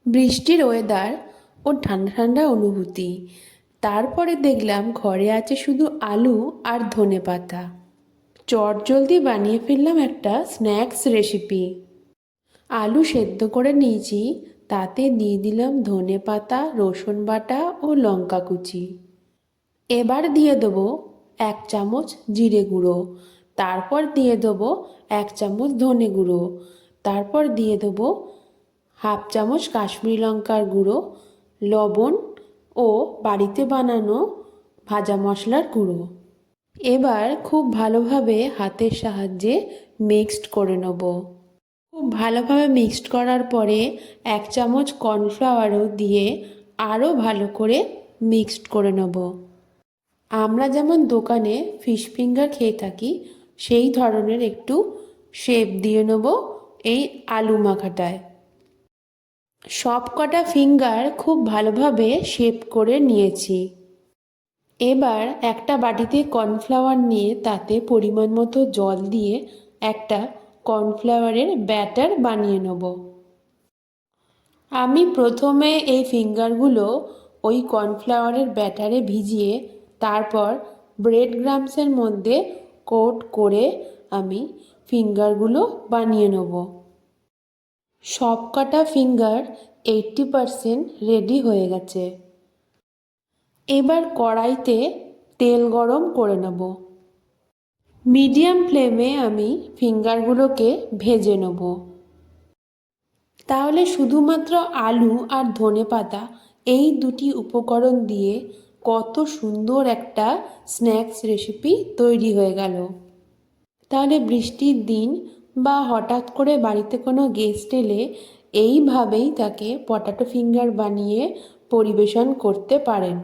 বৃষ্টির ওয়েদার ও ঠান্ডা ঠান্ডা অনুভূতি। তারপরে দেখলাম ঘরে আছে শুধু আলু আর ধনেপাতা। চটজলদি বানিয়ে ফেললাম একটা স্ন্যাক্স রেসিপি। আলু সেদ্ধ করে নিয়েছি, তাতে দিয়ে দিলাম ধনেপাতা, রসুন বাটা ও লঙ্কা কুচি। এবার দিয়ে দেবো 1 চামচ জিরে গুঁড়ো, তারপর দিয়ে দেবো 1 চামচ ধনে গুঁড়ো, তারপর দিয়ে দেবো 1/2 চামচ কাশ্মীরি লঙ্কার গুঁড়ো, লবণ ও বাড়িতে বানানো ভাজা মশলার গুঁড়ো। এবার খুব ভালোভাবে হাতের সাহায্যে মিক্সড করে নেব। খুব ভালোভাবে মিক্সড করার পরে 1 চামচ কর্নফ্লাওয়ারও দিয়ে আরও ভালো করে মিক্সড করে নেব। আমরা যেমন দোকানে ফিশ ফিঙ্গার খেয়ে থাকি, সেই ধরনের একটু শেপ দিয়ে নেব এই আলু মাখাটায়। সব কটা ফিঙ্গার খুব ভালোভাবে শেপ করে নিয়েছি। এবার একটা বাটিতে কর্নফ্লাওয়ার নিয়ে তাতে পরিমাণ মতো জল দিয়ে একটা কর্নফ্লাওয়ারের ব্যাটার বানিয়ে নেব। আমি প্রথমে এই ফিঙ্গারগুলো ওই কর্নফ্লাওয়ারের ব্যাটারে ভিজিয়ে তারপর ব্রেড ক্রাম্বসের মধ্যে কোট করে আমি ফিঙ্গারগুলো বানিয়ে নেব। সবকটা ফিঙ্গার 80% রেডি হয়ে গেছে। এবার কড়াইতে তেল গরম করে নেব। মিডিয়াম ফ্লেমে আমি ফিঙ্গারগুলোকে ভেজে নেব। তাহলে শুধুমাত্র আলু আর ধনেপাতা এই দুটি উপকরণ দিয়ে কত সুন্দর একটা স্ন্যাক্স রেসিপি তৈরি হয়ে গেল। তাহলে বৃষ্টির দিন বা হঠাৎ করে বাড়িতে কোনো গেস্ট এলে এইভাবেই তাকে পটাটো ফিঙ্গার বানিয়ে পরিবেশন করতে পারেন।